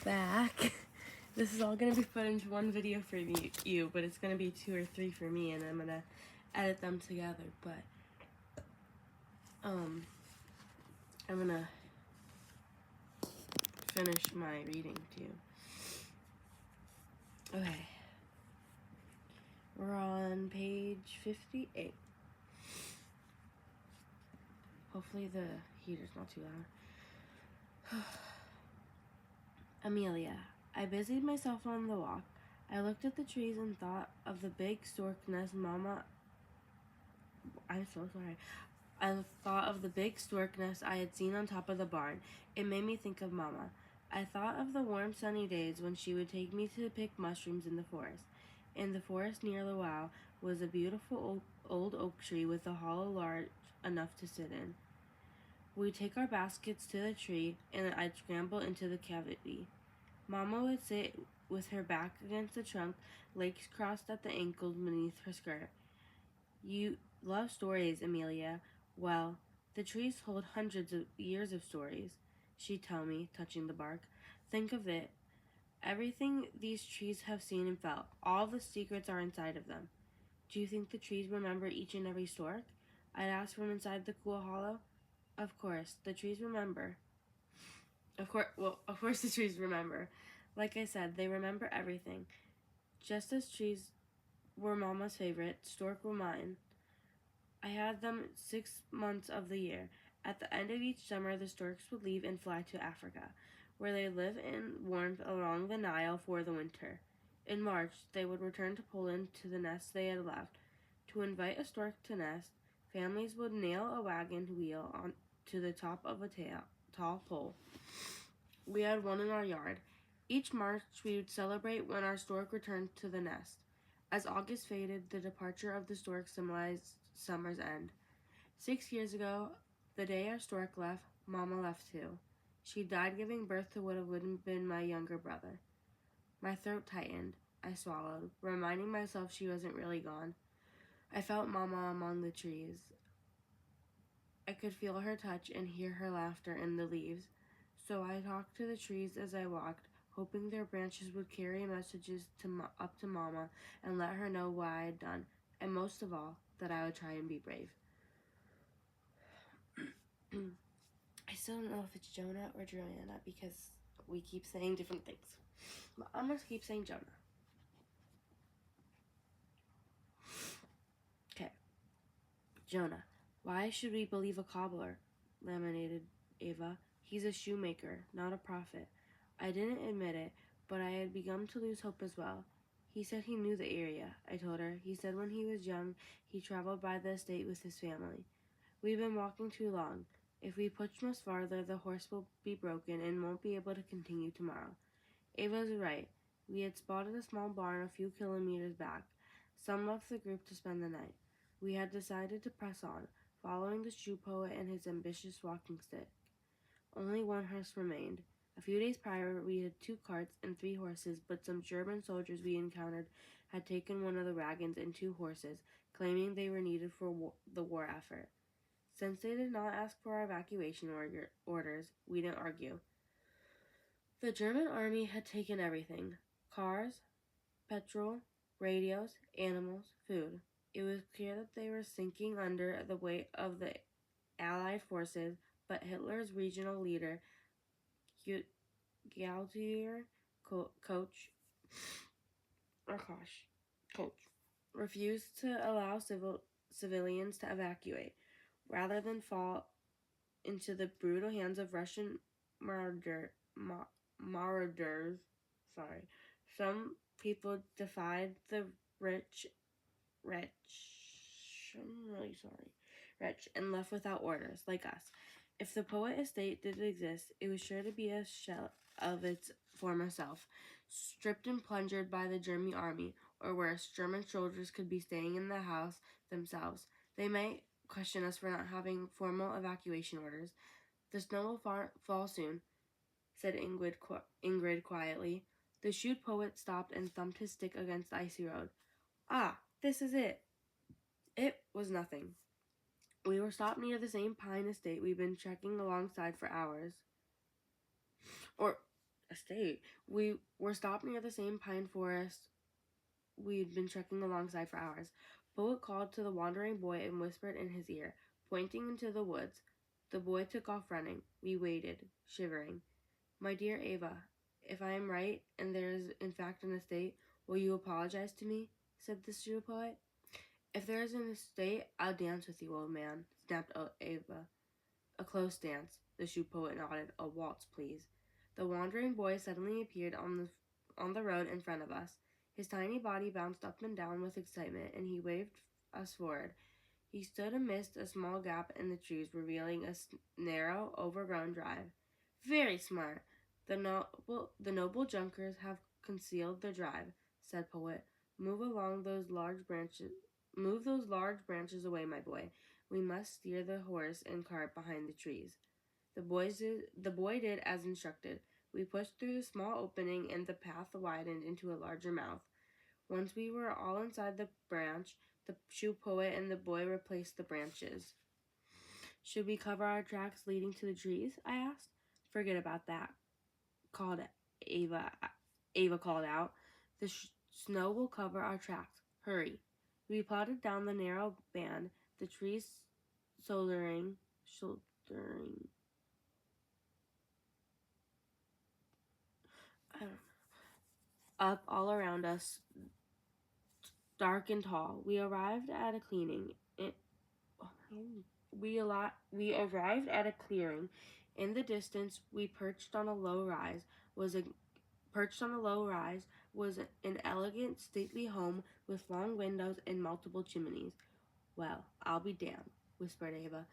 back. This is all gonna be put into one video for you, but it's gonna be 2 or 3 for me, and I'm gonna edit them together. But I'm gonna finish my reading to you. Okay, we're on page 58. Hopefully the heater's not too loud. Amelia. I busied myself on the walk. I looked at the trees and thought of the big stork nest Mama... I'm so sorry. I thought of the big stork nest I had seen on top of the barn. It made me think of Mama. I thought of the warm sunny days when she would take me to pick mushrooms in the forest. In the forest near Luau was a beautiful old oak tree with a hollow large enough to sit in. We'd take our baskets to the tree, and I'd scramble into the cavity. Mama would sit with her back against the trunk, legs crossed at the ankles beneath her skirt. You love stories, Amelia. Well, the trees hold hundreds of years of stories, she'd tell me, touching the bark. Think of it. Everything these trees have seen and felt, all the secrets are inside of them. Do you think the trees remember each and every stork? I'd ask from inside the cool hollow. Of course, the trees remember. Of course the trees remember. Like I said, they remember everything. Just as trees were Mama's favorite, stork were mine. I had them 6 months of the year. At the end of each summer, the storks would leave and fly to Africa, where they live in warmth along the Nile for the winter. In March, they would return to Poland to the nest they had left. To invite a stork to nest, families would nail a wagon wheel to the top of a tall pole. We had one in our yard. Each March, we would celebrate when our stork returned to the nest. As August faded, the departure of the stork symbolized summer's end. 6 years ago, the day our stork left, Mama left too. She died giving birth to what would have been my younger brother. My throat tightened. I swallowed, reminding myself she wasn't really gone. I felt Mama among the trees. I could feel her touch and hear her laughter in the leaves. So I talked to the trees as I walked, hoping their branches would carry messages up to Mama and let her know what I had done, and most of all, that I would try and be brave. I still don't know if it's Jonah or Joanna because we keep saying different things. But I'm going to keep saying Jonah. Okay. Jonah. Why should we believe a cobbler? Laminated Ava. He's a shoemaker, not a prophet. I didn't admit it, but I had begun to lose hope as well. He said he knew the area, I told her. He said when he was young, he traveled by the estate with his family. We've been walking too long. If we push much farther, the horse will be broken and won't be able to continue tomorrow. Ava's right. We had spotted a small barn a few kilometers back. Some left the group to spend the night. We had decided to press on, following the shoe poet and his ambitious walking stick. Only one horse remained. A few days prior, we had 2 carts and 3 horses, but some German soldiers we encountered had taken one of the wagons and 2 horses, claiming they were needed for the war effort. Since they did not ask for our evacuation orders, we didn't argue. The German army had taken everything: cars, petrol, radios, animals, food. It was clear that they were sinking under the weight of the Allied forces, but Hitler's regional leader, Gaudier Koch, refused to allow civilians to evacuate. Rather than fall into the brutal hands of Russian marauders, some people defied the rich, and left without orders, like us. If the poet estate did exist, it was sure to be a shell of its former self, stripped and plundered by the German army, or worse, German soldiers could be staying in the house themselves. They might question us for not having formal evacuation orders. The snow will fall soon, said Ingrid quietly. The shoe poet stopped and thumped his stick against the icy road. Ah, this is it. It was nothing. We were stopped near the same pine estate we'd been trekking alongside for hours. estate. We were stopped near the same pine forest we'd been trekking alongside for hours. Poet called to the wandering boy and whispered in his ear, pointing into the woods. The boy took off running. We waited, shivering. My dear Ava, if I am right, and there is in fact an estate, will you apologize to me? Said the shoe poet. If there is an estate, I'll dance with you, old man, snapped Ava. A close dance, the shoe poet nodded. A waltz, please. The wandering boy suddenly appeared on the road in front of us. His tiny body bounced up and down with excitement, and he waved us forward. He stood amidst a small gap in the trees, revealing a narrow, overgrown drive. Very smart. The noble Junkers have concealed the drive, said Poet. Move along those large branches. Move those large branches away, my boy. We must steer the horse and cart behind the trees. The boy did as instructed. We pushed through the small opening, and the path widened into a larger mouth. Once we were all inside the branch, the shoe poet and the boy replaced the branches. Should we cover our tracks leading to the trees? I asked. Forget about that, called Ava. Ava called out. The snow will cover our tracks. Hurry. We plodded down the narrow band, the trees shouldering up all around us, dark and tall. We arrived at a clearing. We arrived at a clearing. In the distance, we perched on a low rise. Was an elegant, stately home with long windows and multiple chimneys. Well, I'll be damned, whispered Ava.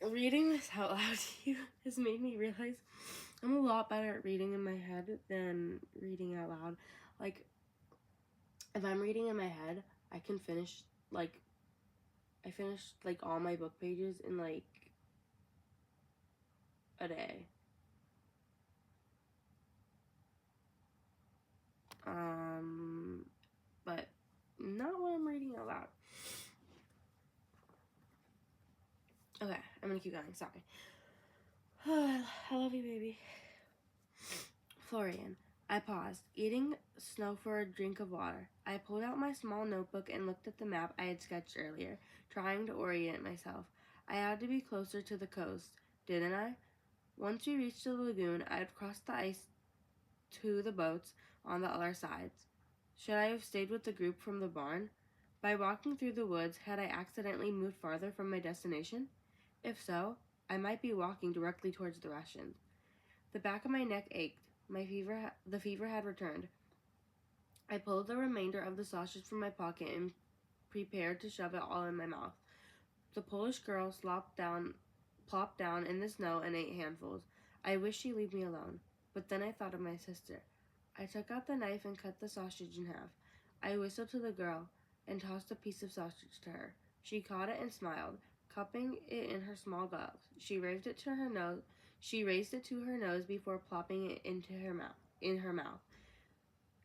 Reading this out loud to you has made me realize I'm a lot better at reading in my head than reading out loud. Like, if I'm reading in my head, I can finish, I finished, all my book pages in, a day. But not when I'm reading out loud. Okay, I'm gonna keep going, sorry. I love you, baby. Florian. I paused, eating snow for a drink of water. I pulled out my small notebook and looked at the map I had sketched earlier, trying to orient myself. I had to be closer to the coast, didn't I? Once we reached the lagoon, I had crossed the ice to the boats on the other sides. Should I have stayed with the group from the barn? By walking through the woods, had I accidentally moved farther from my destination? If so, I might be walking directly towards the Russians. The back of my neck ached. The fever had returned. I pulled the remainder of the sausage from my pocket and prepared to shove it all in my mouth. The Polish girl plopped down in the snow and ate handfuls. I wished she'd leave me alone, but then I thought of my sister. I took out the knife and cut the sausage in half. I whistled to the girl and tossed a piece of sausage to her. She caught it and smiled, cupping it in her small gloves. She raised it to her nose before plopping it in her mouth.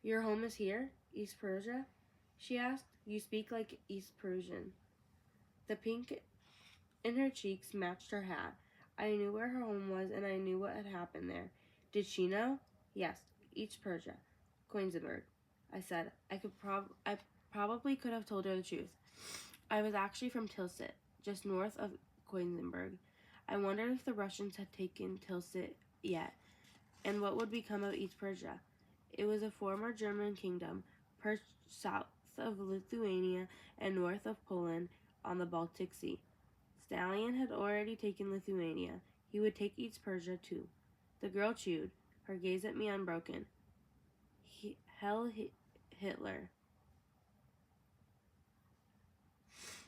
Your home is here, East Persia? She asked. You speak like East Persian. The pink in her cheeks matched her hat. I knew where her home was, and I knew what had happened there. Did she know? Yes, East Persia, Koenigsberg. I said. I probably could have told her the truth. I was actually from Tilsit, just north of Koenigsberg. I wondered if the Russians had taken Tilsit yet, and what would become of East Persia. It was a former German kingdom, perched south of Lithuania and north of Poland on the Baltic Sea. Stalin had already taken Lithuania. He would take East Persia too. The girl chewed, her gaze at me unbroken. Hell Hitler,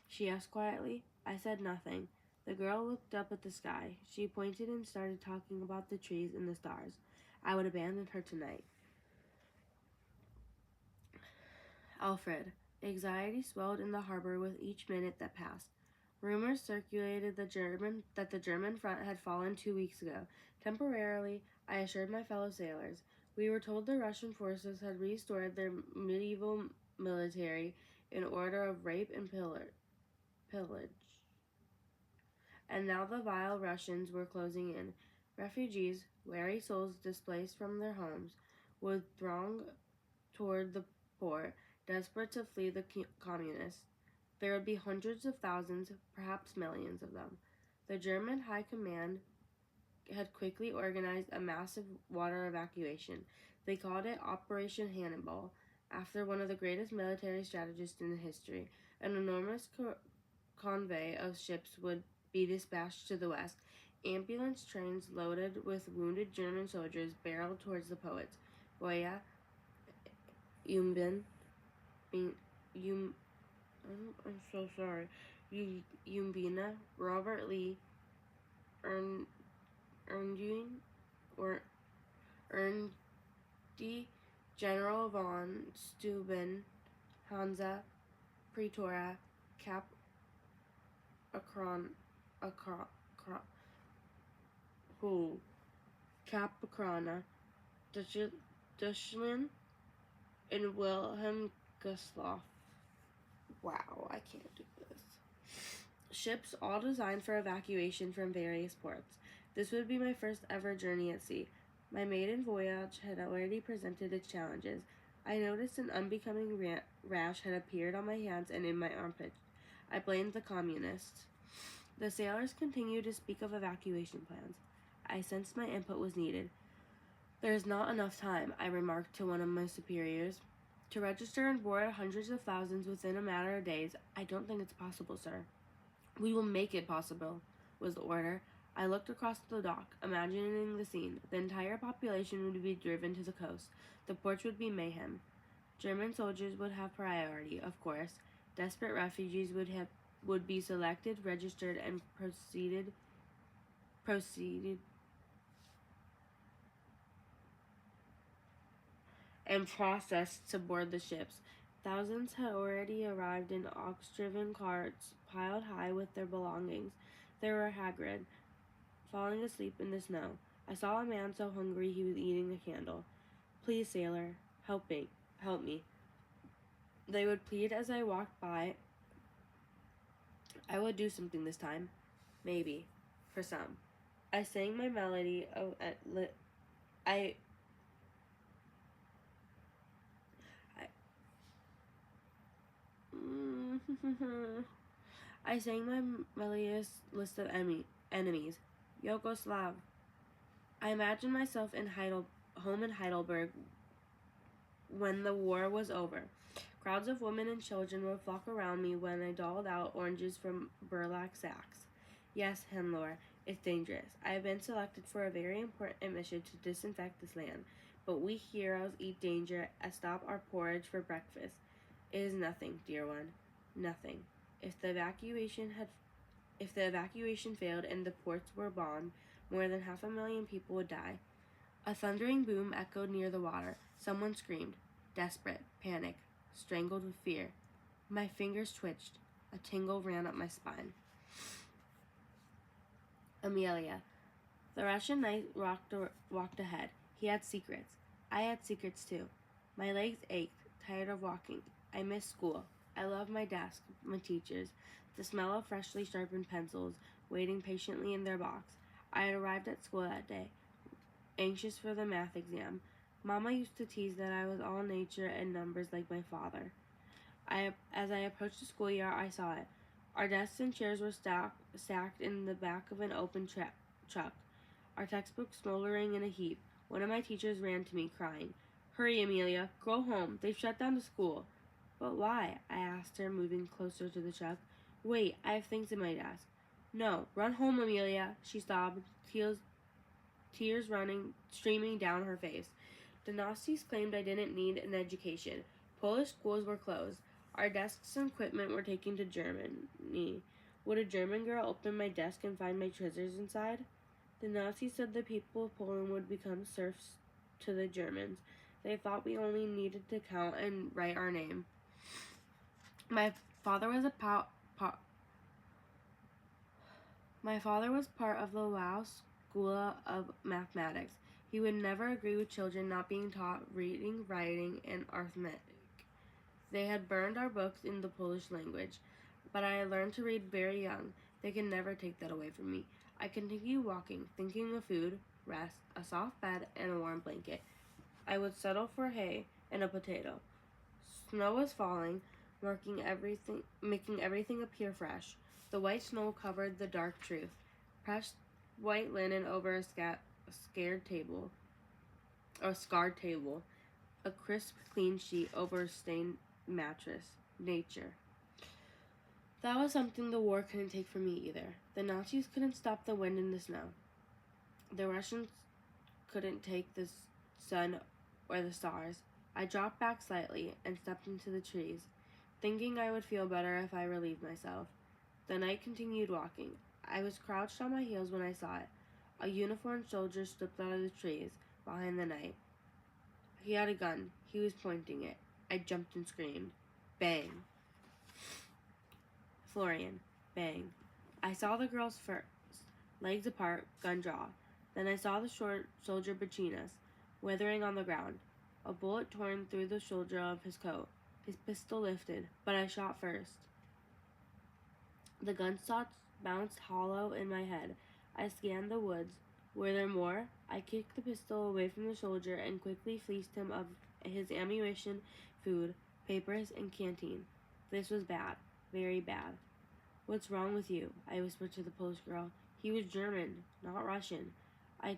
she asked quietly. I said nothing. The girl looked up at the sky. She pointed and started talking about the trees and the stars. I would abandon her tonight. Alfred. Anxiety swelled in the harbor with each minute that passed. Rumors circulated that the German front had fallen 2 weeks ago. Temporarily, I assured my fellow sailors. We were told the Russian forces had restored their medieval military in order of rape and pillage. And now the vile Russians were closing in. Refugees, Weary souls displaced from their homes would throng toward the port, desperate to flee the communists. There would be hundreds of thousands, perhaps millions of them. The German High Command had quickly organized a massive water evacuation. They called it Operation Hannibal, after one of the greatest military strategists in history. An enormous convoy of ships would be dispatched to the west. Ambulance trains loaded with wounded German soldiers barreled towards the poets. Goya, Yumbin, I'm so sorry. Yumbina, Robert Lee, Ernduin, or Erndi, General von Steuben, Hansa, Pretoria, Cap Capricana, Deutschland, and Wilhelm Gustloff. Wow, I can't do this. Ships all designed for evacuation from various ports. This would be my first ever journey at sea. My maiden voyage had already presented its challenges. I noticed an unbecoming rash had appeared on my hands and in my armpits. I blamed the communists. The sailors continued to speak of evacuation plans. I sensed my input was needed. There is not enough time, I remarked to one of my superiors. To register and board hundreds of thousands within a matter of days, I don't think it's possible, sir. We will make it possible, was the order. I looked across the dock, imagining the scene. The entire population would be driven to the coast. The ports would be mayhem. German soldiers would have priority, of course. Desperate refugees would be selected, registered, and processed to board the ships. Thousands had already arrived in ox-driven carts piled high with their belongings. They were haggard, falling asleep in the snow. I saw a man so hungry he was eating a candle. Please, sailor, help me. They would plead as I walked by. I would do something this time. Maybe. For some. I sang my melody of I sang my melodious list of enemies. Yugoslav. I imagined myself home in Heidelberg when the war was over. Crowds of women and children would flock around me when I doled out oranges from burlap sacks. Yes, Henlor, it's dangerous. I have been selected for a very important mission to disinfect this land, but we heroes eat danger and stop our porridge for breakfast. It is nothing, dear one, nothing. If the evacuation failed and the ports were bombed, more than 500,000 people would die. A thundering boom echoed near the water. Someone screamed, desperate, panic, strangled with fear. My fingers twitched. A tingle ran up my spine. Amelia. The Russian knight walked ahead. He had secrets. I had secrets too. My legs ached, tired of walking. I missed school. I loved my desk, my teachers, the smell of freshly sharpened pencils, waiting patiently in their box. I had arrived at school that day, anxious for the math exam. Mama used to tease that I was all nature and numbers like my father. As I approached the schoolyard, I saw it. Our desks and chairs were stacked in the back of an open truck, our textbooks smoldering in a heap. One of my teachers ran to me, crying, "Hurry, Amelia, go home. They've shut down the school." "But why?" I asked her, moving closer to the truck. "Wait, I have things in my desk." "No, run home, Amelia," she sobbed, tears streaming down her face. The Nazis claimed I didn't need an education. Polish schools were closed. Our desks and equipment were taken to Germany. Would a German girl open my desk and find my treasures inside? The Nazis said the people of Poland would become serfs to the Germans. They thought we only needed to count and write our name. My father was part of the Lao School of Mathematics. He would never agree with children not being taught reading, writing, and arithmetic. They had burned our books in the Polish language, but I had learned to read very young. They can never take that away from me. I continued walking, thinking of food. rest, a soft bed, and a warm blanket. I would settle for hay and a potato. Snow was falling, making everything appear fresh. The white snow covered the dark truth, pressed white linen over a scarred table, a crisp, clean sheet over a stained mattress. Nature. That was something the war couldn't take from me either. The Nazis couldn't stop the wind and the snow. The Russians couldn't take the sun or the stars. I dropped back slightly and stepped into the trees, thinking I would feel better if I relieved myself. The night continued walking. I was crouched on my heels when I saw it. A uniformed soldier slipped out of the trees behind the night. He had a gun. He was pointing it. I jumped and screamed. Bang. Florian. Bang. I saw the girls first, legs apart, gun draw. Then I saw the short soldier Bachinas, withering on the ground. A bullet torn through the shoulder of his coat. His pistol lifted, but I shot first. The gunshots bounced hollow in my head. I scanned the woods. Were there more? I kicked the pistol away from the soldier and quickly fleeced him of his ammunition, food, papers, and canteen. This was bad. Very bad. What's wrong with you? I whispered to the Polish girl. He was German, not Russian. I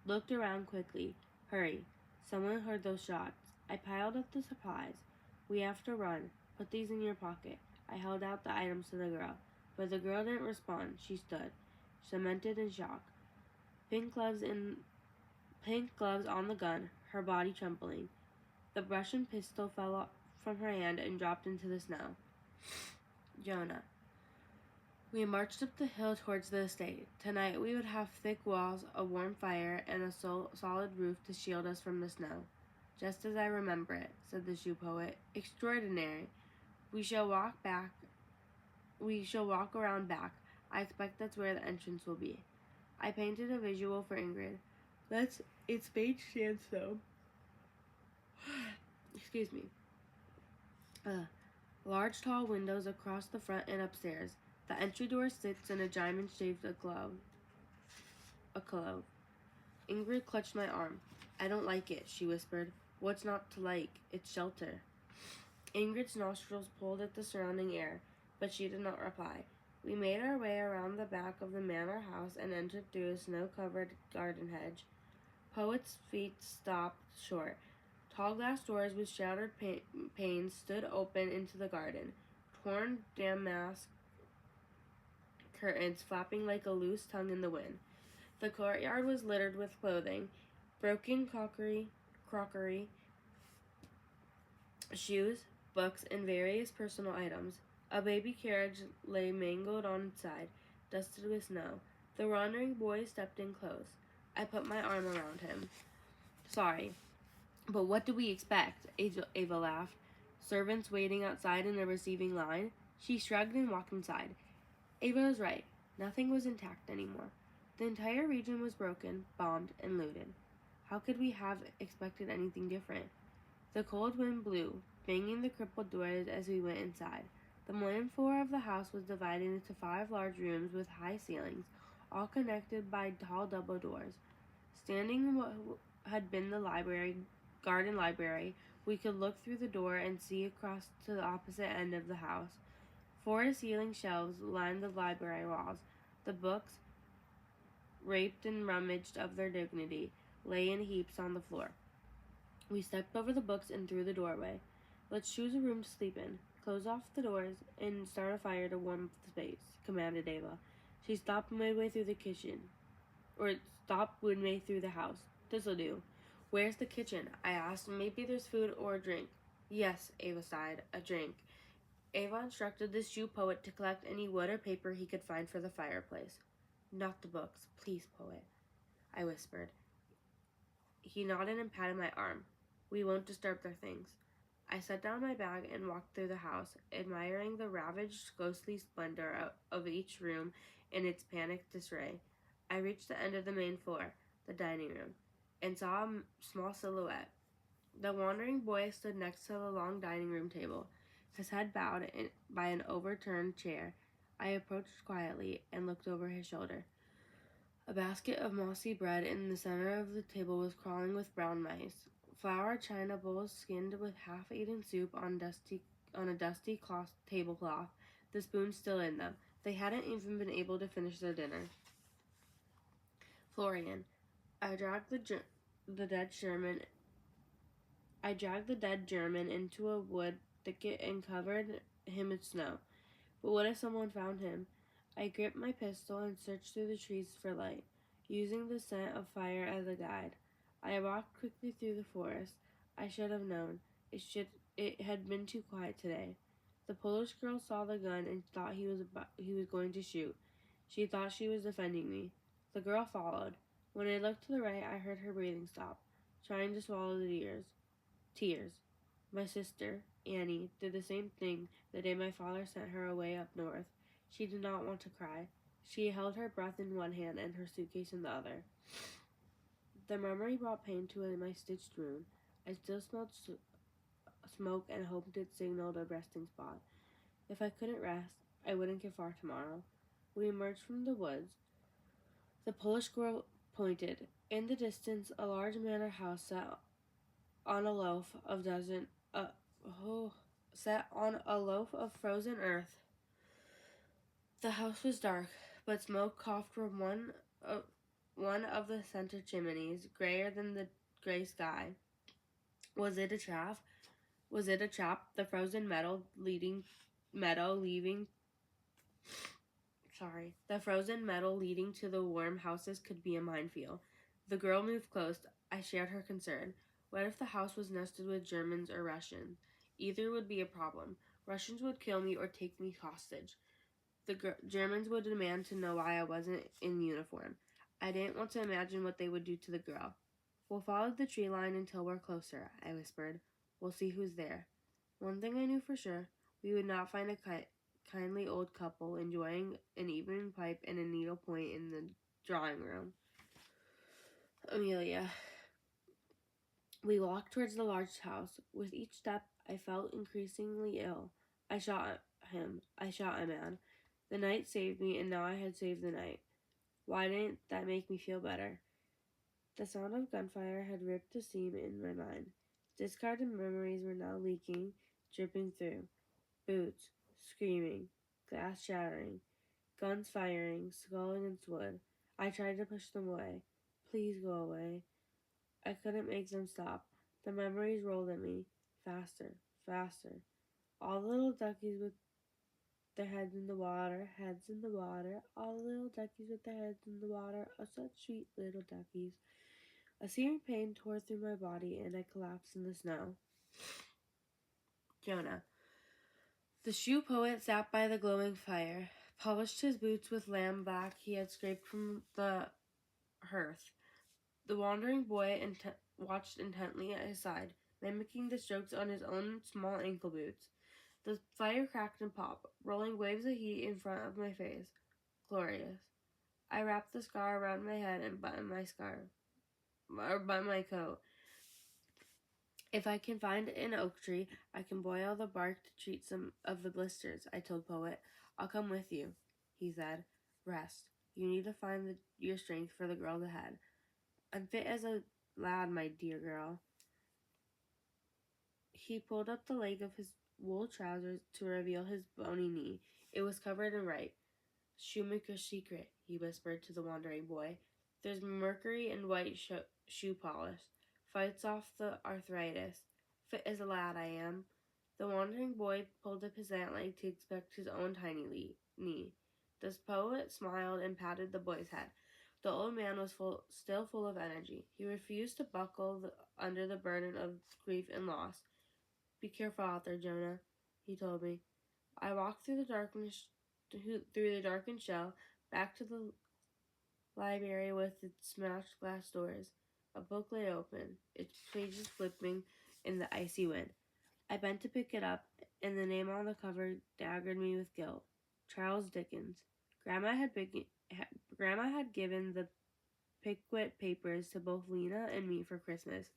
looked around quickly. Hurry. Someone heard those shots. I piled up the supplies. We have to run. Put these in your pocket. I held out the items to the girl, but the girl didn't respond. She stood, cemented in shock. Pink gloves on the gun, her body trembling. The Russian pistol fell from her hand and dropped into the snow. Jonah. We marched up the hill towards the estate. Tonight we would have thick walls, a warm fire, and a solid roof to shield us from the snow. Just as I remember it, said the shoe poet. Extraordinary. We shall walk around back. I expect that's where the entrance will be. I painted a visual for Ingrid. It's beige sandstone. Excuse me. Large tall windows across the front and upstairs. The entry door sits in a diamond-shaped clove. Ingrid clutched my arm. I don't like it, she whispered. What's not to like? It's shelter. Ingrid's nostrils pulled at the surrounding air, but she did not reply. We made our way around the back of the manor house and entered through a snow-covered garden hedge. Poet's feet stopped short. Tall glass doors with shattered panes stood open into the garden. Torn damask curtains flapping like a loose tongue in the wind. The courtyard was littered with clothing, broken crockery, shoes, books, and various personal items. A baby carriage lay mangled on its side, dusted with snow. The wandering boy stepped in close. I put my arm around him. Sorry, but what do we expect? Ava laughed. Servants waiting outside in a receiving line? She shrugged and walked inside. Ava was right. Nothing was intact anymore. The entire region was broken, bombed, and looted. How could we have expected anything different? The cold wind blew, banging the crippled doors as we went inside. The main floor of the house was divided into 5 large rooms with high ceilings, all connected by tall double doors. Standing in what had been the garden library, we could look through the door and see across to the opposite end of the house. 4 ceiling shelves lined the library walls. The books, raped and rummaged of their dignity, lay in heaps on the floor. We stepped over the books and through the doorway. Let's choose a room to sleep in. Close off the doors and start a fire to warm up the space, commanded Ava. She stopped midway through the house. This'll do. Where's the kitchen? I asked. Maybe there's food or a drink. Yes, Ava sighed. A drink. Ava instructed the shoe poet to collect any wood or paper he could find for the fireplace. Not the books. Please, poet, I whispered. He nodded and patted my arm. We won't disturb their things. I set down my bag and walked through the house, admiring the ravaged, ghostly splendor of each room in its panicked disarray. I reached the end of the main floor, the dining room, and saw a small silhouette. The wandering boy stood next to the long dining room table, his head bowed by an overturned chair. I approached quietly and looked over his shoulder. A basket of mossy bread in the center of the table was crawling with brown mice. Flour china bowls skinned with half-eaten soup on a dusty tablecloth, the spoons still in them. They hadn't even been able to finish their dinner. Florian. I dragged the dead German into a wood thicket and covered him in snow. But what if someone found him? I gripped my pistol and searched through the trees for light, using the scent of fire as a guide. I walked quickly through the forest. I should have known. It had been too quiet today. The Polish girl saw the gun and thought he was going to shoot. She thought she was defending me. The girl followed. When I looked to the right, I heard her breathing stop, trying to swallow the tears. My sister, Annie, did the same thing the day my father sent her away up north. She did not want to cry. She held her breath in one hand and her suitcase in the other. The memory brought pain to my stitched wound. I still smelled smoke and hoped it signaled a resting spot. If I couldn't rest, I wouldn't get far tomorrow. We emerged from the woods. The Polish girl pointed. In the distance, a large manor house set on a loaf of frozen earth. The house was dark, but smoke coughed from one of the center chimneys, grayer than the gray sky. Was it a trap? The frozen meadow leading to the warm houses could be a minefield. The girl moved close. I shared her concern. What if the house was nested with Germans or Russians? Either would be a problem. Russians would kill me or take me hostage. The Germans would demand to know why I wasn't in uniform. I didn't want to imagine what they would do to the girl. We'll follow the tree line until we're closer, I whispered. We'll see who's there. One thing I knew for sure, we would not find a kindly old couple enjoying an evening pipe and a needlepoint in the drawing room. Amelia. We walked towards the large house. With each step, I felt increasingly ill. I shot a man. The night saved me, and now I had saved the night. Why didn't that make me feel better? The sound of gunfire had ripped a seam in my mind. Discarded memories were now leaking, dripping through. Boots, screaming, glass shattering, guns firing, skull against wood. I tried to push them away. Please go away. I couldn't make them stop. The memories rolled at me. Faster, faster. All the little duckies with their heads in the water, all the little duckies with their heads in the water, oh, such sweet little duckies. A searing pain tore through my body, and I collapsed in the snow. Jonah. The shoe poet sat by the glowing fire, polished his boots with lamb black he had scraped from the hearth. The wandering boy watched intently at his side, mimicking the strokes on his own small ankle boots. The fire cracked and popped, rolling waves of heat in front of my face. Glorious. I wrapped the scar around my head and buttoned my coat. If I can find an oak tree, I can boil the bark to treat some of the blisters, I told Poet. I'll come with you, he said. Rest. You need to find your strength for the girls ahead. I'm fit as a lad, my dear girl. He pulled up the leg of his wool trousers to reveal his bony knee. It was covered in white. Shoemaker's secret, he whispered to the wandering boy. There's mercury in white shoe polish. Fights off the arthritis. Fit as a lad I am. The wandering boy pulled up his ant leg to inspect his own tiny knee. The poet smiled and patted the boy's head. The old man was still full of energy. He refused to buckle under the burden of grief and loss. Be careful out there, Jonah, he told me. I walked through the darkened shell, back to the library with its smashed glass doors. A book lay open, its pages flipping in the icy wind. I bent to pick it up, and the name on the cover daggered me with guilt. Charles Dickens. Grandma had given the Pickwick Papers to both Lena and me for Christmas.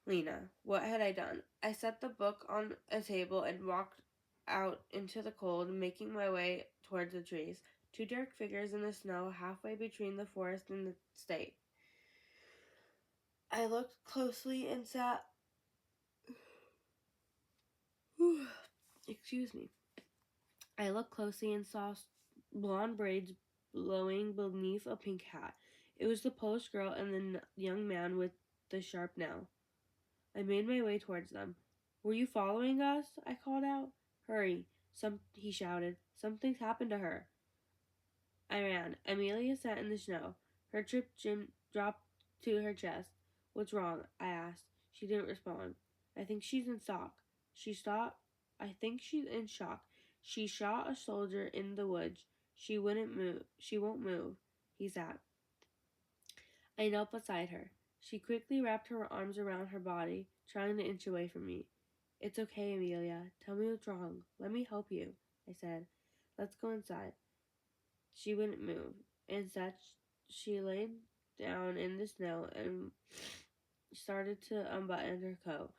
Lena, what had I done? I set the book on a table and walked out into the cold, making my way towards the trees. two dark figures in the snow halfway between the forest and the state. I looked closely and sat. Excuse me. I looked closely and saw blonde braids blowing beneath a pink hat. It was the Polish girl and the young man with the sharp nail. I made my way towards them. "Were you following us?" I called out. "Hurry!" He shouted. "Something's happened to her." I ran. Amelia sat in the snow. Her trip dropped to her chest. "What's wrong?" I asked. She didn't respond. "I think she's in shock." I think she's in shock. She shot a soldier in the woods. She wouldn't move. She won't move. He sat. I knelt beside her. She quickly wrapped her arms around her body, trying to inch away from me. "It's okay, Amelia. Tell me what's wrong. Let me help you," I said. "Let's go inside." She wouldn't move. Instead, she laid down in the snow and started to unbutton her coat.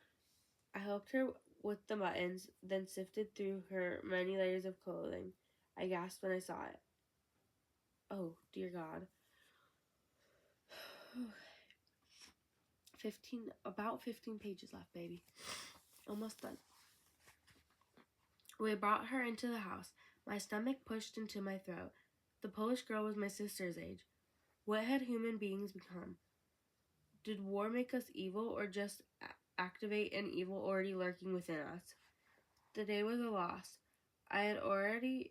I helped her with the buttons, then sifted through her many layers of clothing. I gasped when I saw it. Oh, dear God. About 15 pages left, baby. Almost done. We brought her into the house. My stomach pushed into my throat. The Polish girl was my sister's age. What had human beings become? Did war make us evil or just activate an evil already lurking within us? The day was a loss. The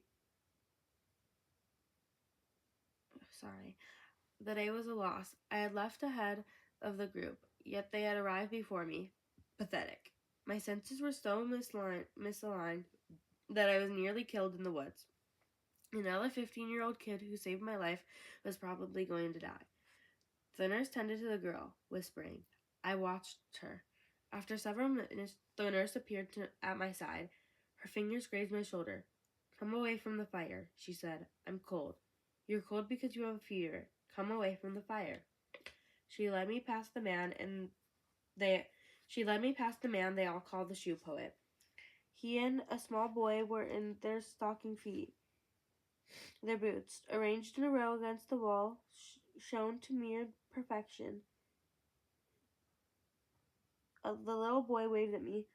day was a loss. I had left ahead of the group, yet they had arrived before me. Pathetic. My senses were so misaligned that I was nearly killed in the woods. Another 15-year-old kid who saved my life was probably going to die. The nurse tended to the girl, whispering. I watched her. After several minutes, the nurse appeared at my side. Her fingers grazed my shoulder. "Come away from the fire," she said. "I'm cold." "You're cold because you have a fever. Come away from the fire." She led me past the man they all called the shoe poet. He and a small boy were in their stocking feet. Their boots, arranged in a row against the wall, shone to mere perfection. The little boy waved at me.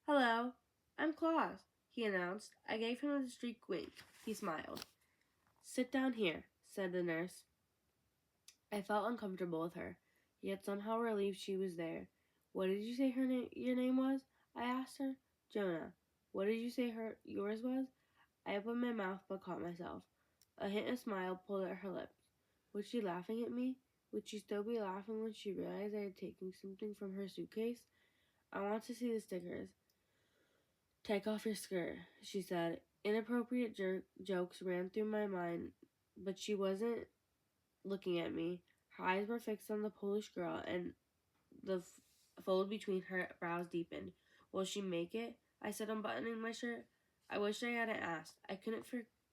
"Hello, I'm Claus," he announced. I gave him a discreet wink. He smiled. "Sit down here," said the nurse. I felt uncomfortable with her, yet somehow relieved she was there. "What did you say your name was?" I asked her. "Jonah." "What did you say yours was?" I opened my mouth but caught myself. A hint of smile pulled at her lips. Was she laughing at me? Would she still be laughing when she realized I had taken something from her suitcase? "I want to see the stickers." "Take off your skirt," she said. Inappropriate jokes ran through my mind, but she wasn't looking at me. Her eyes were fixed on the Polish girl, and the fold between her brows deepened. "Will she make it?" I said, unbuttoning my shirt. I wished I hadn't asked. I couldn't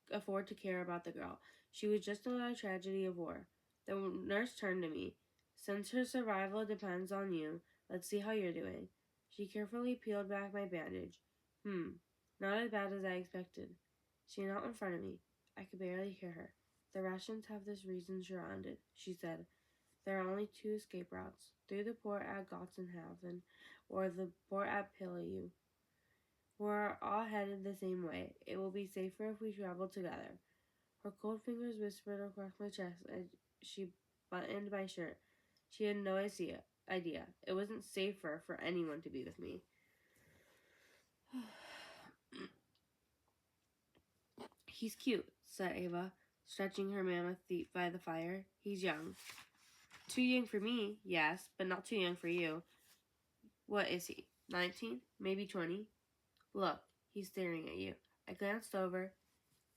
afford to care about the girl. She was just another tragedy of war. The nurse turned to me. "Since her survival depends on you, let's see how you're doing." She carefully peeled back my bandage. Not as bad as I expected." She knelt in front of me. I could barely hear her. "The Russians have this region surrounded," she said. "There are only two escape routes, through the port at Gotzenhafen or the port at Piliu. We're all headed the same way. It will be safer if we travel together." Her cold fingers whispered across my chest as she buttoned my shirt. She had no idea. It wasn't safer for anyone to be with me. "He's cute," said Ava, stretching her mammoth feet by the fire. "He's young." "Too young for me, yes, but not too young for you." "What is he, 19? Maybe 20? Look, he's staring at you." I glanced over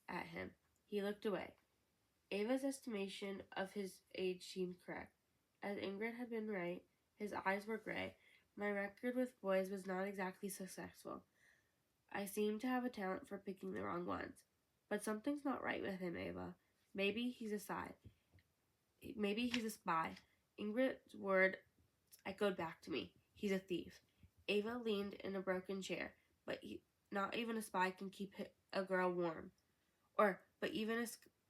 at him. He looked away. Ava's estimation of his age seemed correct. As Ingrid had been right, his eyes were gray. My record with boys was not exactly successful. I seemed to have a talent for picking the wrong ones. But something's not right with him, Ava. Maybe he's a spy. Ingrid's words echoed back to me. He's a thief. Ava leaned in a broken chair. Not even a spy can keep a girl warm. But even a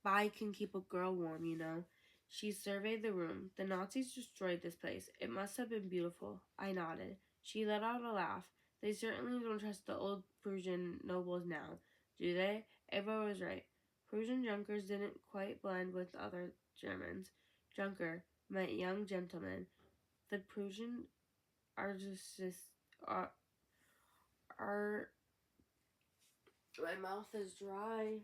Bye can keep a girl warm, you know. She surveyed the room. The Nazis destroyed this place. It must have been beautiful. I nodded. She let out a laugh. They certainly don't trust the old Prussian nobles now, do they? Eva was right. Prussian Junkers didn't quite blend with other Germans. Junker meant young gentleman. The Prussian are are my mouth is dry.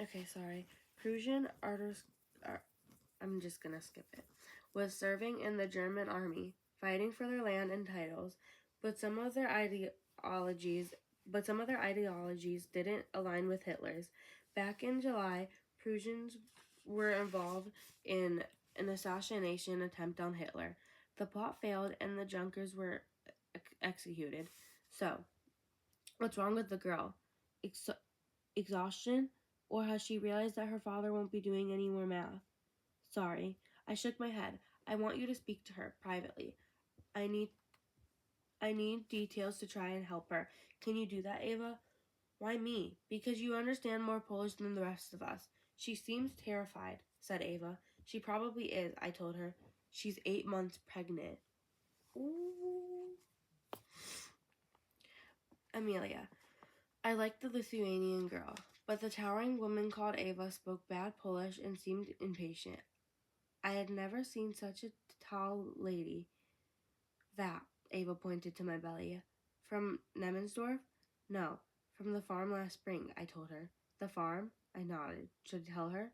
Okay, sorry. Prussian artist. I'm just gonna skip it. Was serving in the German army, fighting for their land and titles, but some of their ideologies didn't align with Hitler's. Back in July, Prussians were involved in an assassination attempt on Hitler. The plot failed and the Junkers were executed. So, what's wrong with the girl? Exhaustion? Or has she realized that her father won't be doing any more math? Sorry. I shook my head. I want you to speak to her privately. I need details to try and help her. Can you do that, Ava? Why me? Because you understand more Polish than the rest of us. She seems terrified, said Ava. She probably is, I told her. She's 8 months pregnant. Ooh. Amelia. I liked the Lithuanian girl, but the towering woman called Ava spoke bad Polish and seemed impatient. I had never seen such a tall lady. That, Ava pointed to my belly. From Nemensdorf? No, from the farm last spring, I told her. The farm? I nodded. Should I tell her?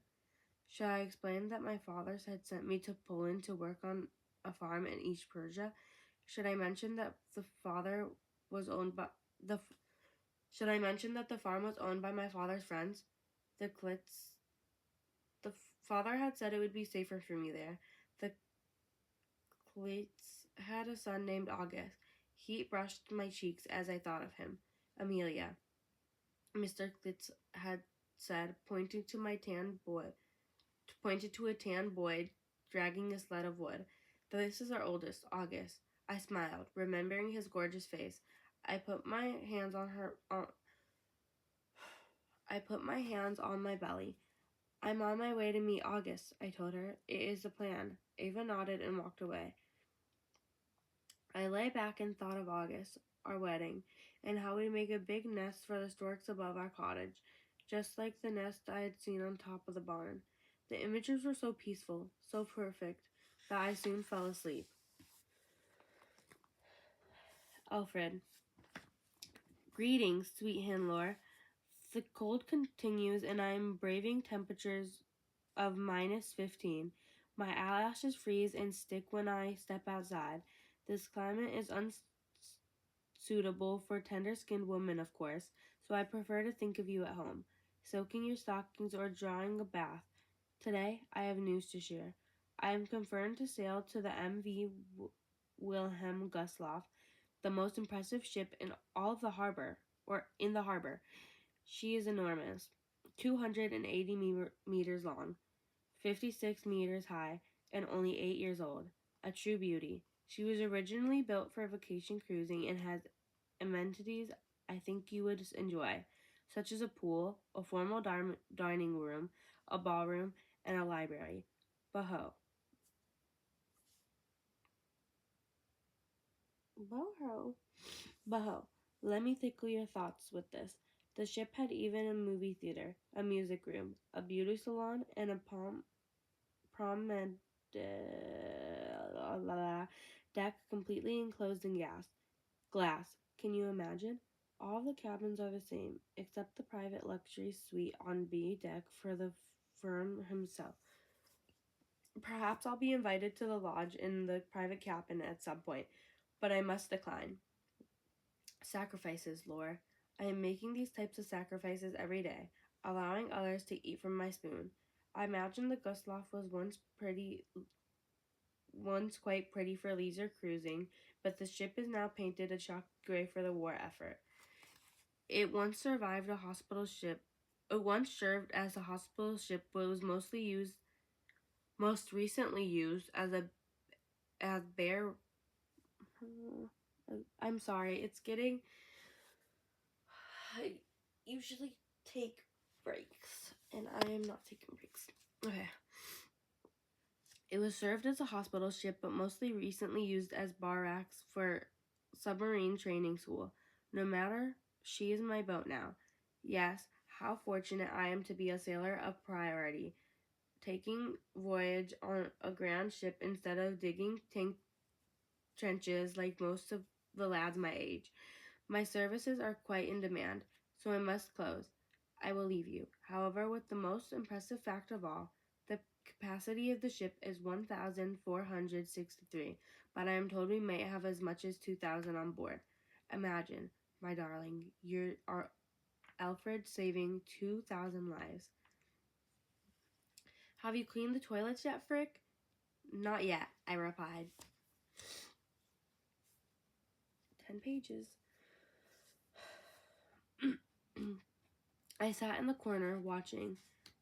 Should I explain that my father had sent me to Poland to work on a farm in East Prussia? Should I mention that the father was owned by the Should I mention that the farm was owned by my father's friends? The Klitz. The father had said it would be safer for me there. The Klitz had a son named August. Heat brushed my cheeks as I thought of him. Amelia, Mr. Klitz had said, pointing to a tan boy dragging a sled of wood. This is our oldest, August. I smiled, remembering his gorgeous face. I put my hands on my belly. I'm on my way to meet August, I told her. It is the plan. Ava nodded and walked away. I lay back and thought of August, our wedding, and how we'd make a big nest for the storks above our cottage, just like the nest I had seen on top of the barn. The images were so peaceful, so perfect, that I soon fell asleep. Alfred. Greetings, sweet Hinlor. The cold continues and I am braving temperatures of -15. My eyelashes freeze and stick when I step outside. This climate is unsuitable for tender-skinned women, of course, so I prefer to think of you at home, soaking your stockings or drawing a bath. Today, I have news to share. I am confirmed to sail to the MV Wilhelm Gustloff, the most impressive ship in all of the harbor, or in the harbor. She is enormous, 280 meters long, 56 meters high, and only 8 years old. A true beauty. She was originally built for vacation cruising and has amenities I think you would enjoy, such as a pool, a formal dining room, a ballroom, and a library. Baho. Baho. Let me tickle your thoughts with this. The ship had even a movie theater, a music room, a beauty salon, and a promenade deck completely enclosed in glass. Can you imagine? All the cabins are the same, except the private luxury suite on B deck for the firm himself. Perhaps I'll be invited to the lodge in the private cabin at some point, but I must decline. Sacrifices, Lore. I am making these types of sacrifices every day, allowing others to eat from my spoon. I imagine the Gustloff was once quite pretty for leisure cruising, but the ship is now painted a chalk gray for the war effort. It once served as a hospital ship, but was most recently used as bare I'm sorry. It's getting. I usually take breaks, and I am not taking breaks. Okay. It was served as a hospital ship, but mostly recently used as barracks for submarine training school. No matter, she is my boat now. Yes, how fortunate I am to be a sailor of priority, taking voyage on a grand ship instead of digging tank trenches like most of the lads my age. My services are quite in demand, so I must close. I will leave you. However, with the most impressive fact of all, the capacity of the ship is 1,463, but I am told we may have as much as 2,000 on board. Imagine, my darling, you are Alfred saving 2,000 lives. Have you cleaned the toilets yet, Frick? Not yet, I replied. 10 pages. I sat in the corner watching.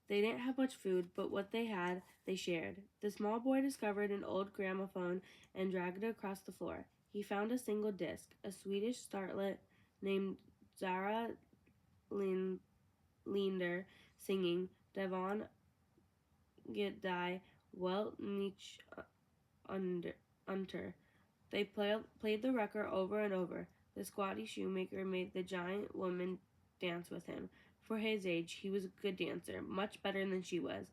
They didn't have much food, but what they had, they shared. The small boy discovered an old gramophone and dragged it across the floor. He found a single disc, a Swedish starlet named Zara Linder singing Devon Get Die Welt nicht unter. They played the record over and over. The squatty shoemaker made the giant woman dance with him. For his age, he was a good dancer, much better than she was.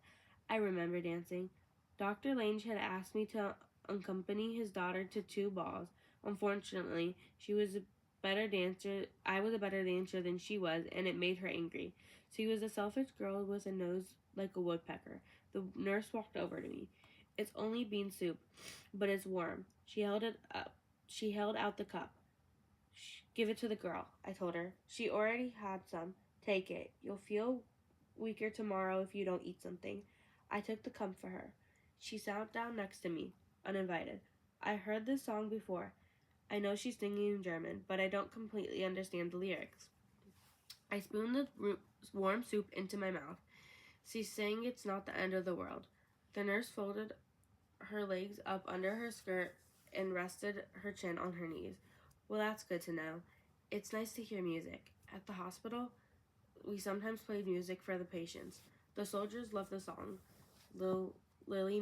I remember dancing. Dr. Lange had asked me to accompany his daughter to 2 balls. Unfortunately, she was a better dancer. I was a better dancer than she was, and it made her angry. She was a selfish girl with a nose like a woodpecker. The nurse walked over to me. It's only bean soup, but it's warm. She held it up. She held out the cup. Give it to the girl, I told her. She already had some. Take it. You'll feel weaker tomorrow if you don't eat something. I took the cup for her. She sat down next to me, uninvited. I heard this song before. I know she's singing in German, but I don't completely understand the lyrics. I spooned the warm soup into my mouth. She's saying it's not the end of the world. The nurse folded her legs up under her skirt and rested her chin on her knees. Well, that's good to know. It's nice to hear music. At the hospital, we sometimes played music for the patients. The soldiers loved the song. Lily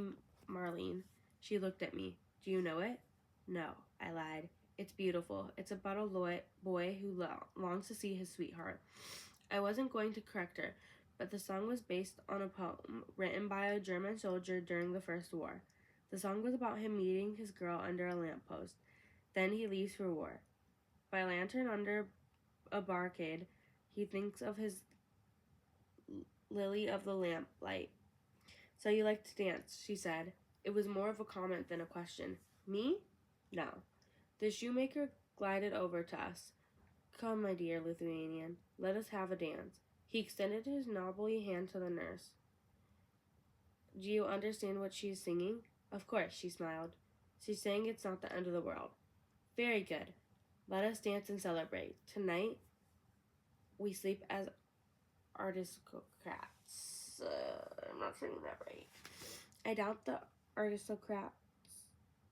Marlene. She looked at me. Do you know it? No, I lied. It's beautiful. It's about a boy who longs to see his sweetheart. I wasn't going to correct her, but the song was based on a poem written by a German soldier during the First War. The song was about him meeting his girl under a lamppost. Then he leaves for war. By lantern under a barricade, he thinks of his lily of the lamplight. So you like to dance, she said. It was more of a comment than a question. Me? No. The shoemaker glided over to us. Come, my dear Lithuanian, let us have a dance. He extended his knobbly hand to the nurse. Do you understand what she is singing? Of course, she smiled. She's saying it's not the end of the world. Very good. Let us dance and celebrate. Tonight, we sleep as aristocrats. I'm not saying that right. I doubt the aristocrats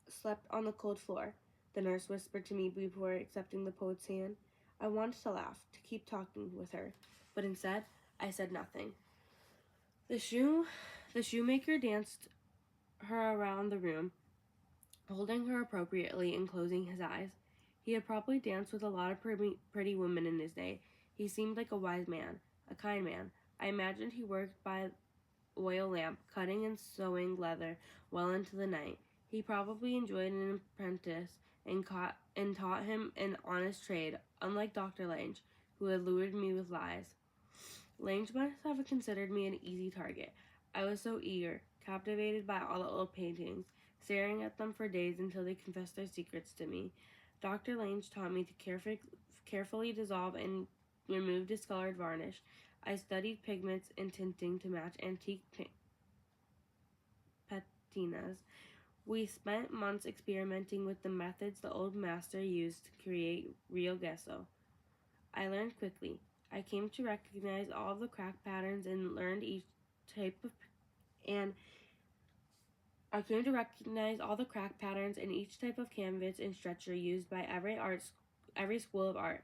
slept on the cold floor, the nurse whispered to me before accepting the poet's hand. I wanted to laugh, to keep talking with her, but instead, I said nothing. The shoemaker danced her around the room, holding her appropriately and closing his eyes. He had probably danced with a lot of pretty women in his day. He seemed like a wise man, a kind man. I imagined he worked by oil lamp, cutting and sewing leather well into the night. He probably enjoyed an apprentice and taught him an honest trade, unlike Dr. Lange, who had lured me with lies. Lange must have considered me an easy target. I was so eager, captivated by all the old paintings, staring at them for days until they confessed their secrets to me. Dr. Lange taught me to carefully dissolve and remove discolored varnish. I studied pigments and tinting to match antique patinas. We spent months experimenting with the methods the old master used to create real gesso. I learned quickly. I came to recognize all the crack patterns and learned each type of and I came to recognize all the crack patterns in each type of canvas and stretcher used by every school of art.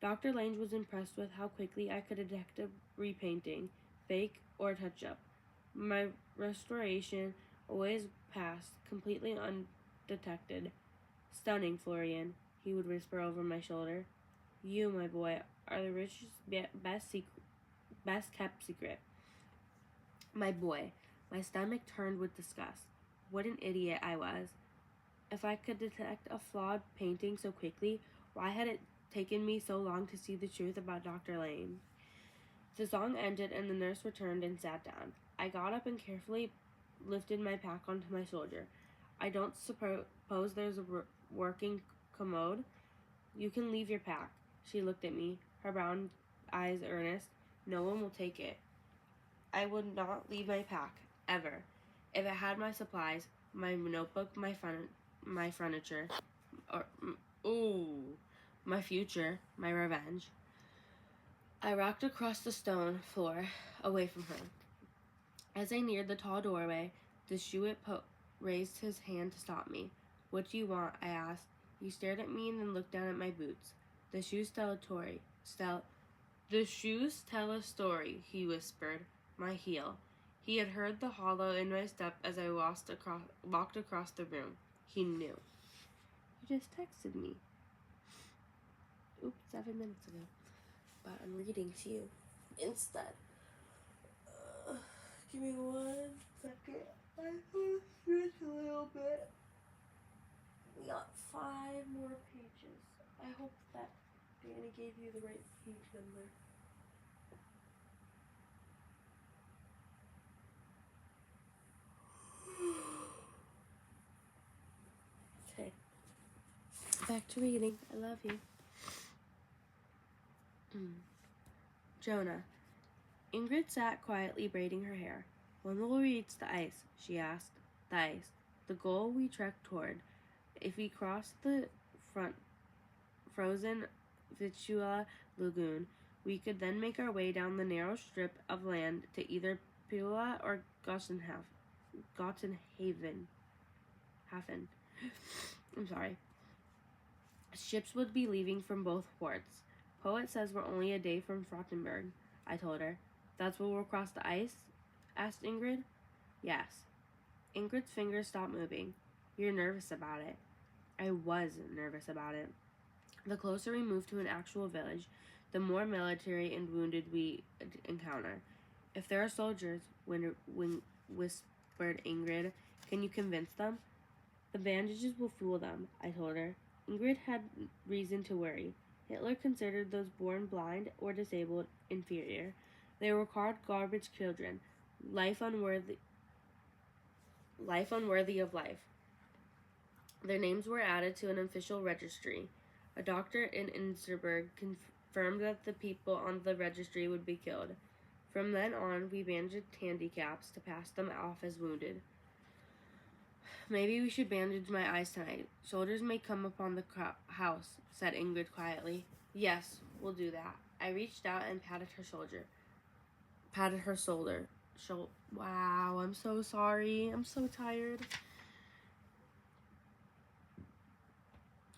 Dr. Lange was impressed with how quickly I could detect a repainting, fake, or touch-up. My restoration always passed completely undetected. Stunning, Florian, he would whisper over my shoulder. You, my boy, are the richest, best kept secret. My boy, my stomach turned with disgust. What an idiot I was. If I could detect a flawed painting so quickly, why had it taken me so long to see the truth about Dr. Lane? The song ended and the nurse returned and sat down. I got up and carefully lifted my pack onto my shoulder. I don't suppose there's a working commode? You can leave your pack. She looked at me, her brown eyes earnest. No one will take it. I would not leave my pack, ever. If it had my supplies, my notebook, my furniture, or, my future, my revenge. I rocked across the stone floor, away from her. As I neared the tall doorway, the Shuit raised his hand to stop me. What do you want? I asked. He stared at me and then looked down at my boots. The shoes tell a story, he whispered. My heel. He had heard the hollow in my step as I walked across the room. He knew. You just texted me. Oops, 7 minutes ago. But I'm reading to you instead. Give me 1 second. I have to stretch a little bit. We got 5 more pages. I hope that Danny gave you the right page number. Okay. Back to reading. I love you. Jonah. Ingrid sat quietly braiding her hair. When will we reach the ice? She asked. The ice. The goal we trekked toward. If we crossed the frozen Vistula Lagoon, we could then make our way down the narrow strip of land to either Pula or Gottenhaven. I'm sorry. Ships would be leaving from both ports. Poet says we're only a day from Frottenburg, I told her. That's where we'll cross the ice? Asked Ingrid. Yes. Ingrid's fingers stopped moving. You're nervous about it. I was nervous about it. The closer we moved to an actual village, the more military and wounded we encounter. If there are soldiers, whispered Ingrid, can you convince them? The bandages will fool them, I told her. Ingrid had reason to worry. Hitler considered those born blind or disabled inferior. They were called garbage children, life unworthy of life. Their names were added to an official registry. A doctor in Insterburg confirmed that the people on the registry would be killed. From then on, we bandaged handicaps to pass them off as wounded. Maybe we should bandage my eyes tonight. Soldiers may come upon the house, said Ingrid quietly. Yes, we'll do that. I reached out and patted her shoulder. Wow, I'm so sorry. I'm so tired.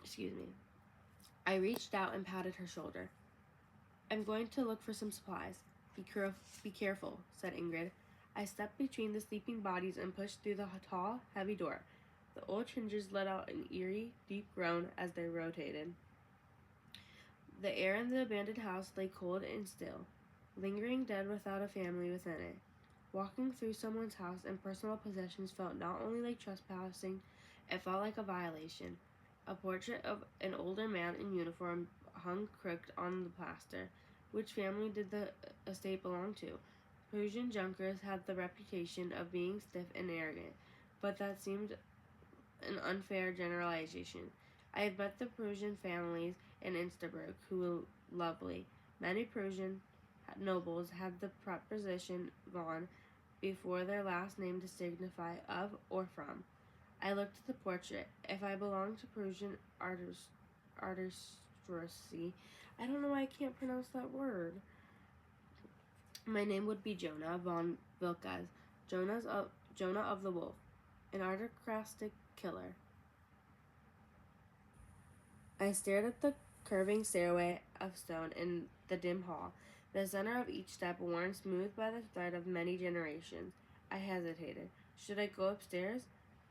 Excuse me. I reached out and patted her shoulder. I'm going to look for some supplies. Be careful, said Ingrid. I stepped between the sleeping bodies and pushed through the tall, heavy door. The old hinges let out an eerie, deep groan as they rotated. The air in the abandoned house lay cold and still, lingering dead without a family within it. Walking through someone's house and personal possessions felt not only like trespassing, it felt like a violation. A portrait of an older man in uniform hung crooked on the plaster. Which family did the estate belong to? Prussian Junkers had the reputation of being stiff and arrogant, but that seemed an unfair generalization. I had met the Prussian families in Insterburg, who were lovely. Many Prussian nobles had the preposition von before their last name to signify of or from. I looked at the portrait. If I belonged to Prussian artistry, I don't know why I can't pronounce that word. My name would be Jonah von Vilkas, Jonah of the Wolf. an aristocratic killer. I stared at the curving stairway of stone in the dim hall, the center of each step worn smooth by the thread of many generations. I hesitated. Should I go upstairs?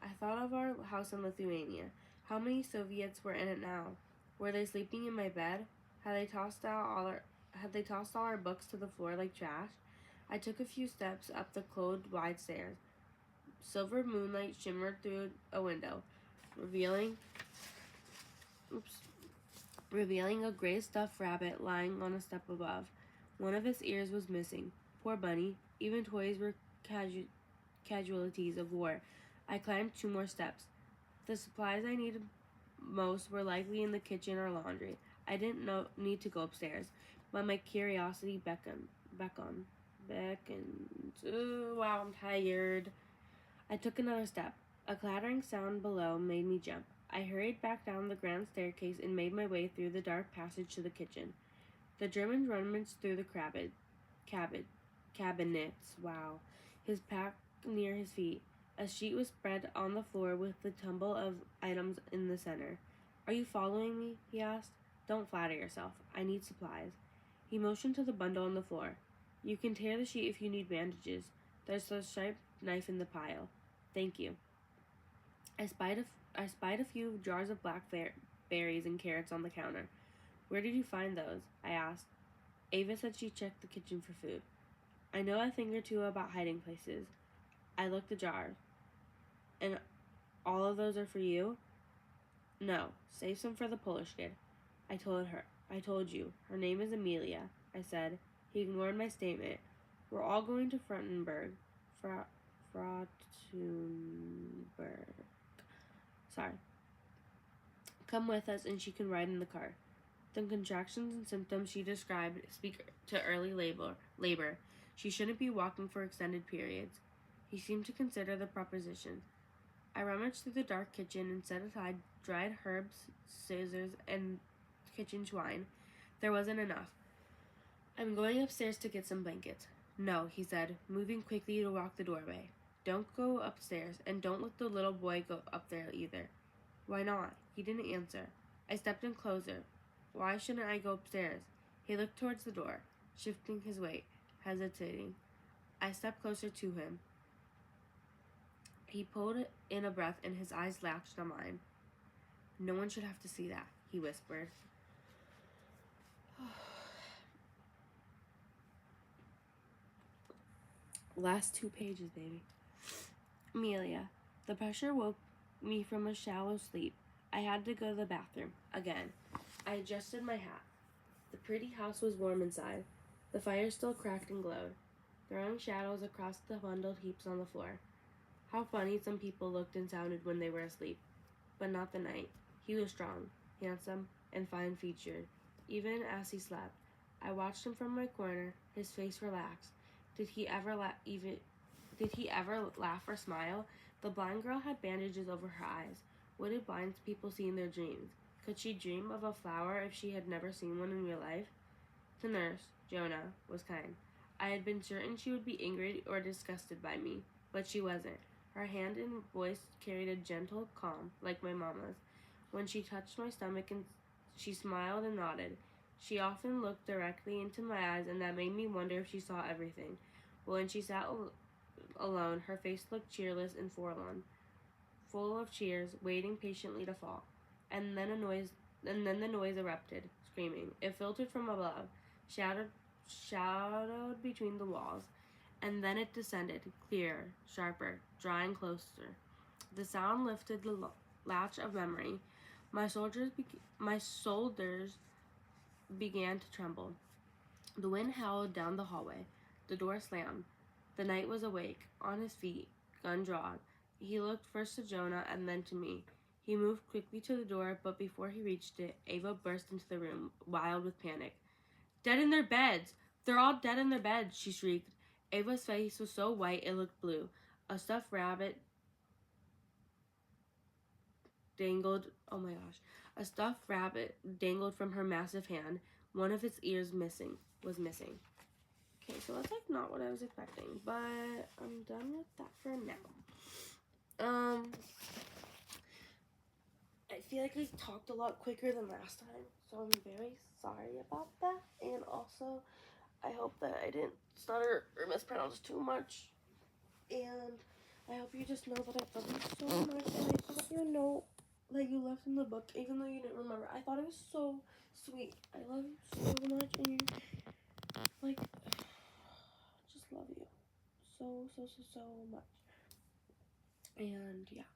I thought of our house in Lithuania. How many Soviets were in it now? Were they sleeping in my bed? Had they tossed all our books to the floor like trash? I took a few steps up the closed wide stairs. Silver moonlight shimmered through a window, revealing oops, revealing a gray stuffed rabbit lying on a step above. One of its ears was missing. Poor bunny. Even toys were casualties of war. I climbed 2 more steps. The supplies I needed most were likely in the kitchen or laundry. I didn't need to go upstairs, but my curiosity beckoned. Ooh, wow, I'm tired. I took another step. A clattering sound below made me jump. I hurried back down the grand staircase and made my way through the dark passage to the kitchen. The German rummaged through the cabinets. Wow. His pack near his feet. A sheet was spread on the floor with the tumble of items in the center. Are you following me? He asked. Don't flatter yourself. I need supplies. He motioned to the bundle on the floor. You can tear the sheet if you need bandages. There's a sharp knife in the pile. Thank you. I spied a few jars of black berries and carrots on the counter. Where did you find those? I asked. Ava said she checked the kitchen for food. I know a thing or two about hiding places. I looked the jars. And all of those are for you? No, save some for the Polish kid. I told you. Her name is Amelia, I said. He ignored my statement. We're all going to Frauenburg. Frauenburg. Sorry. Come with us and she can ride in the car. The contractions and symptoms she described speak to early labor. She shouldn't be walking for extended periods. He seemed to consider the proposition. I rummaged through the dark kitchen and set aside dried herbs, scissors, and kitchen twine. There wasn't enough. I'm going upstairs to get some blankets. No, he said, moving quickly to walk the doorway. Don't go upstairs, and don't let the little boy go up there either. Why not? He didn't answer. I stepped in closer. Why shouldn't I go upstairs? He looked towards the door, shifting his weight, hesitating. I stepped closer to him. He pulled in a breath and his eyes latched on mine. No one should have to see that, he whispered. Last 2 pages, baby. Amelia. The pressure woke me from a shallow sleep. I had to go to the bathroom. Again. I adjusted my hat. The pretty house was warm inside. The fire still cracked and glowed, throwing shadows across the bundled heaps on the floor. How funny some people looked and sounded when they were asleep. But not the knight. He was strong, handsome, and fine-featured, even as he slept. I watched him from my corner, his face relaxed. Did he ever laugh or smile? The blind girl had bandages over her eyes. What did blind people see in their dreams? Could she dream of a flower if she had never seen one in real life? The nurse, Jonah, was kind. I had been certain she would be angry or disgusted by me, but she wasn't. Her hand and voice carried a gentle calm, like my mama's. When she touched my stomach, and she smiled and nodded. She often looked directly into my eyes, and that made me wonder if she saw everything. When she sat alone, her face looked cheerless and forlorn, full of tears, waiting patiently to fall. And then the noise erupted, screaming. It filtered from above, shadowed between the walls, and then it descended, clearer, sharper, drawing closer. The sound lifted the latch of memory. My shoulders began to tremble. The wind howled down the hallway. The door slammed. The knight was awake, on his feet, gun drawn. He looked first to Jonah and then to me. He moved quickly to the door, but before he reached it, Ava burst into the room, wild with panic. Dead in their beds! They're all dead in their beds, she shrieked. Ava's face was so white it looked blue. A stuffed rabbit dangled from her massive hand. One of its ears was missing. Okay, so that's like not what I was expecting, but I'm done with that for now. I feel like I talked a lot quicker than last time, so I'm very sorry about that. And also, I hope that I didn't stutter or mispronounce too much. And I hope you just know that I love you so much. And I thought your note that you left in the book, even though you didn't remember, I thought it was so sweet. I love you so much, and you, like, just love you so much. And yeah,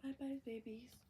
bye bye, babies.